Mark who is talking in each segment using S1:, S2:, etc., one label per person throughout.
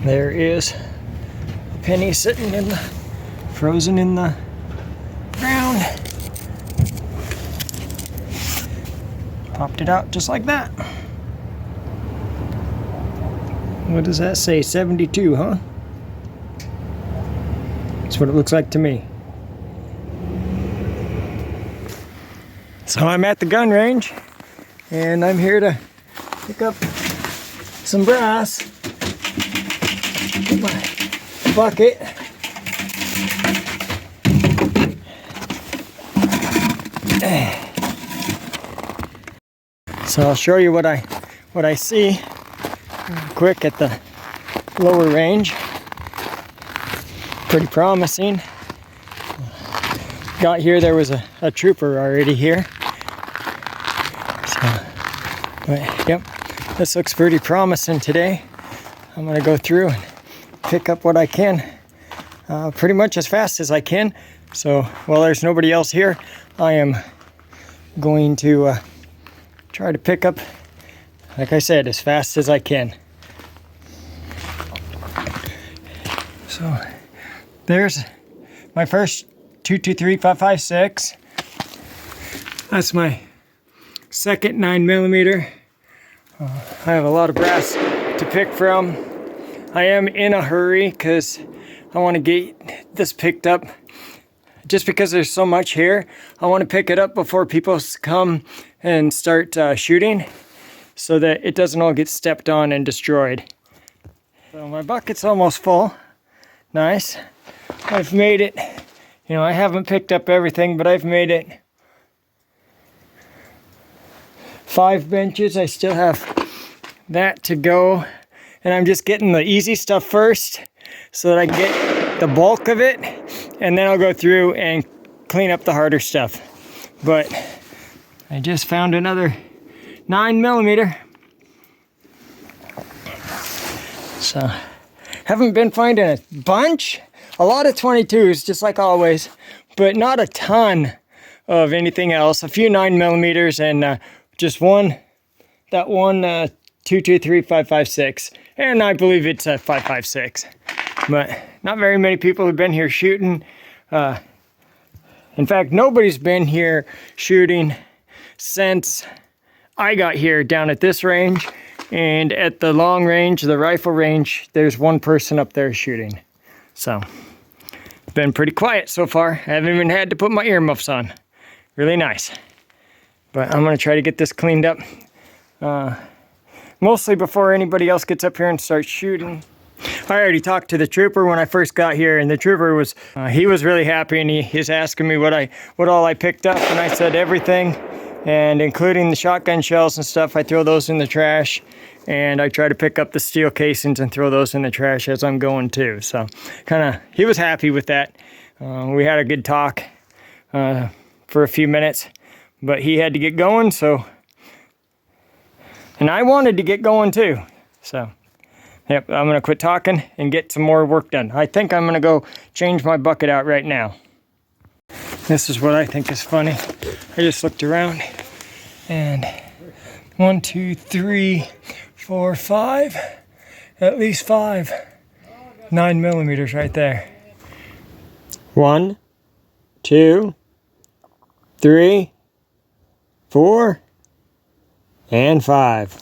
S1: There is a penny sitting in the, frozen in the ground. Popped it out just like that. What does that say? 72, huh? That's what it looks like to me. So I'm at the gun range and I'm here to pick up some brass. Get my bucket. So I'll show you what I see quick at the lower range. Pretty promising. Got here, there was a trooper already here. So, but yep, this looks pretty promising today. I'm gonna go through and pick up what I can, pretty much as fast as I can. So while there's nobody else here, I am going to try to pick up, like I said, as fast as I can. So there's my first 223-556. That's my second 9mm. I have a lot of brass to pick from. I am in a hurry because I want to get this picked up. Just because there's so much here, I want to pick it up before people come and start shooting, so that it doesn't all get stepped on and destroyed. So my bucket's almost full. Nice. I've made it, you know, I haven't picked up everything, but I've made it 5 benches. I still have that to go. And I'm just getting the easy stuff first so that I can get the bulk of it. And then I'll go through and clean up the harder stuff. But I just found another 9mm. So, haven't been finding a bunch. A lot of 22s, just like always, but not a ton of anything else. A few 9mm and just one, that one 223-556, and I believe it's a 556. But not very many people have been here shooting. In fact, nobody's been here shooting since I got here down at this range. And at the long range, the rifle range, there's one person up there shooting. So, it's been pretty quiet so far. I haven't even had to put my earmuffs on. Really nice. But I'm gonna try to get this cleaned up. Mostly before anybody else gets up here and starts shooting. I already talked to the trooper when I first got here, and the trooper was, he was really happy, and he's asking me what all I picked up, and I said everything, and including the shotgun shells and stuff. I throw those in the trash, and I try to pick up the steel casings and throw those in the trash as I'm going too. So he was happy with that. We had a good talk for a few minutes, but he had to get going, so, and I wanted to get going too. So, yep, I'm gonna quit talking and get some more work done. I think I'm gonna go change my bucket out right now. This is what I think is funny. I just looked around and 1, 2, 3, 4, 5, at least 5 9mm right there. 1, 2, 3, 4, and 5.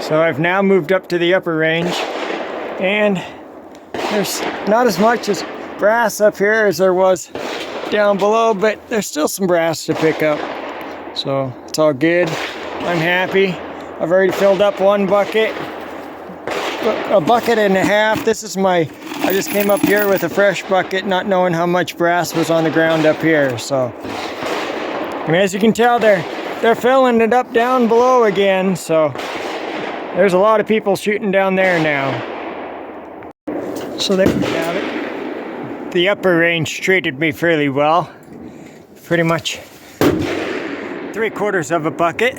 S1: So I've now moved up to the upper range, and there's not as much as brass up here as there was down below, but there's still some brass to pick up. So it's all good. I'm happy. I've already filled up one bucket, a bucket and a half. This is I just came up here with a fresh bucket, not knowing how much brass was on the ground up here. So, and as you can tell, they're filling it up down below again. So there's a lot of people shooting down there now. So there we have it. The upper range treated me fairly well. Pretty much 3/4 of a bucket.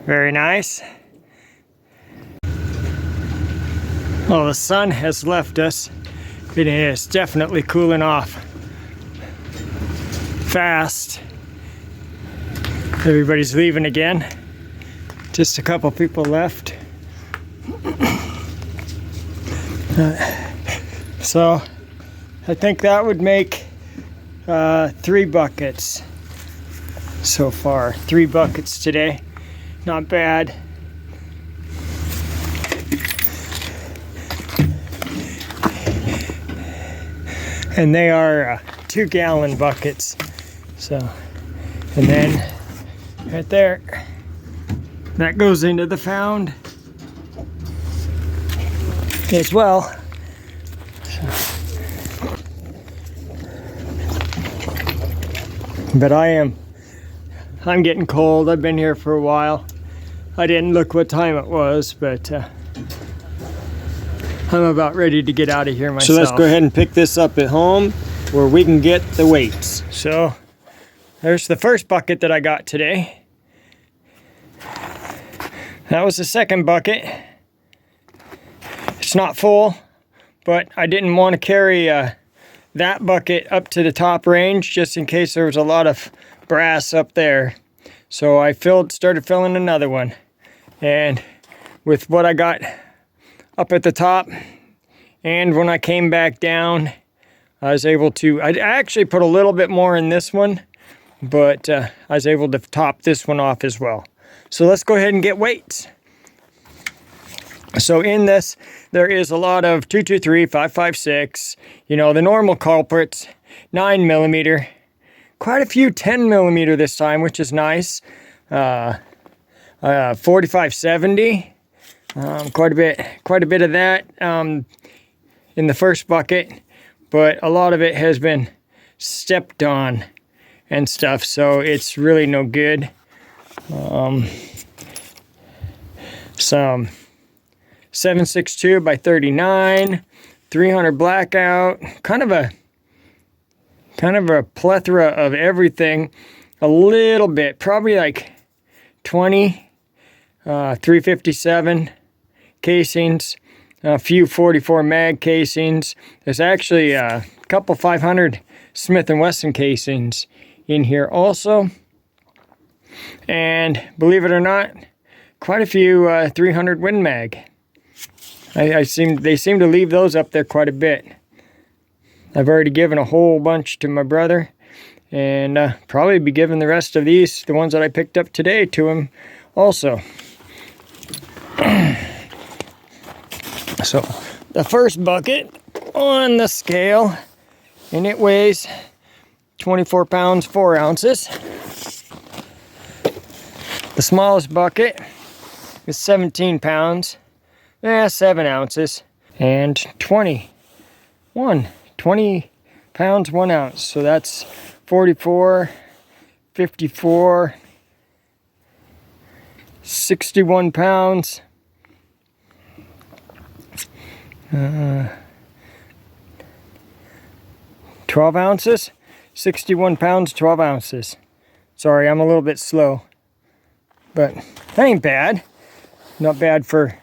S1: Very nice. Well, the sun has left us. It is definitely cooling off fast. Everybody's leaving again. Just a couple people left. So I think that would make 3 buckets so far. 3 buckets today. Not bad. And they are 2-gallon buckets. So, and then right there, that goes into the found as well. But I'm getting cold. I've been here for a while. I didn't look what time it was, but I'm about ready to get out of here myself. So let's go ahead and pick this up at home where we can get the weights. So there's the first bucket that I got today. That was the second bucket. It's not full, but I didn't want to carry that bucket up to the top range just in case there was a lot of brass up there. So I started filling another one. And with what I got up at the top, and when I came back down, I was able to, I actually put a little bit more in this one, but I was able to top this one off as well. So let's go ahead and get weights. So in this, there is a lot of 223, 556, you know, the normal culprits, 9mm, quite a few 10mm this time, which is nice. 4570, quite a bit of that in the first bucket, but a lot of it has been stepped on and stuff, so it's really no good. Some 762 by 39, 300 blackout, kind of a plethora of everything. A little bit, probably like 20 357 casings, a few 44 mag casings. There's actually a couple 500 Smith & Wesson casings in here also. And believe it or not, quite a few 300 Win Mag. They seem to leave those up there quite a bit. I've already given a whole bunch to my brother, and probably be giving the rest of these, the ones that I picked up today, to him also. So the first bucket on the scale, and it weighs 24 pounds 4 ounces. The smallest bucket is 17 pounds, 7 ounces, and 20 pounds 1 ounce. So that's 44, 54, 61 pounds. 12 ounces, 61 pounds, 12 ounces. Sorry, I'm a little bit slow, but that ain't bad. Not bad for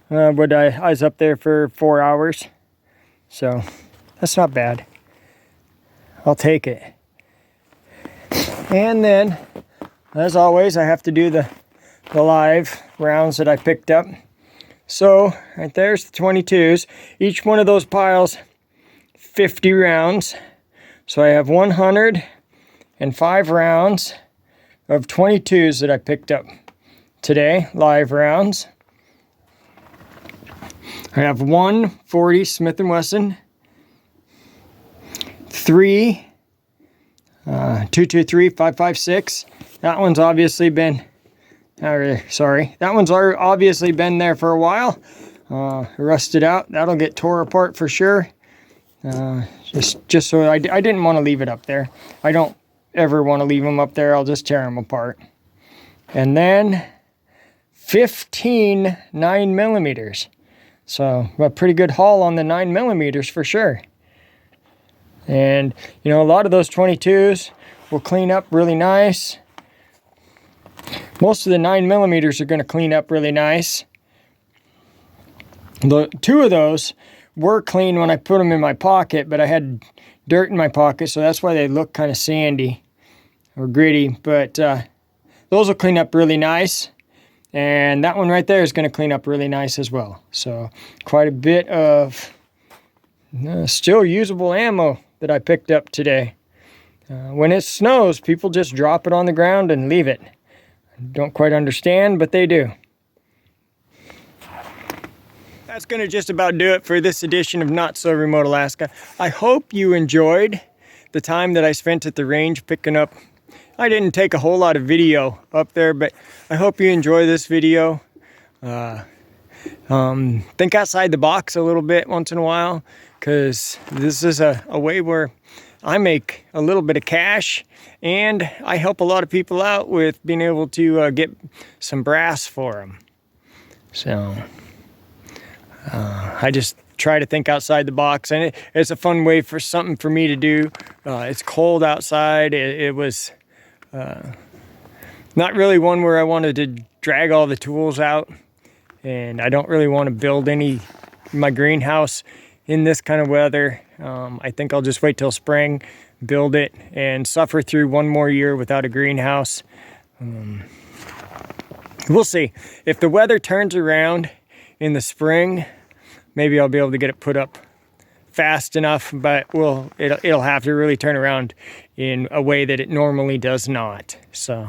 S1: what I was up there for 4 hours. So that's not bad. I'll take it. And then, as always, I have to do the live rounds that I picked up. So right there's the 22s. Each one of those piles, 50 rounds. So I have 105 rounds of 22s that I picked up today, live rounds. I have 140 Smith & Wesson, 3 223 556. That one's obviously been that one's obviously been there for a while. Rusted out. That'll get tore apart for sure. Just so I didn't want to leave it up there. I don't ever want to leave them up there. I'll just tear them apart. And then 15 9mm. So a pretty good haul on the 9mm for sure. And you know, a lot of those 22s will clean up really nice. Most of the 9mm are going to clean up really nice. The 2 of those were clean when I put them in my pocket, but I had dirt in my pocket, so that's why they look kind of sandy or gritty. But those will clean up really nice. And that one right there is going to clean up really nice as well. So quite a bit of still usable ammo that I picked up today. When it snows, people just drop it on the ground and leave it. Don't quite understand, but they do. That's going to just about do it for this edition of Not So Remote Alaska. I hope you enjoyed the time that I spent at the range picking up. I didn't take a whole lot of video up there, but I hope you enjoy this video. Think outside the box a little bit once in a while, because this is a way where I make a little bit of cash, and I help a lot of people out with being able to get some brass for them. So I just try to think outside the box, and it's a fun way for something for me to do. It's cold outside. It was not really one where I wanted to drag all the tools out, and I don't really want to build my greenhouse in this kind of weather. I think I'll just wait till spring, build it, and suffer through one more year without a greenhouse. We'll see. If the weather turns around in the spring, maybe I'll be able to get it put up fast enough, but it'll have to really turn around in a way that it normally does not. So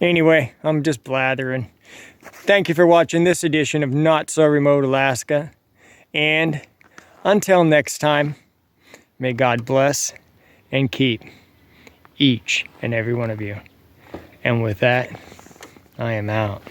S1: anyway, I'm just blathering. Thank you for watching this edition of Not So Remote Alaska, and until next time, may God bless and keep each and every one of you. And with that, I am out.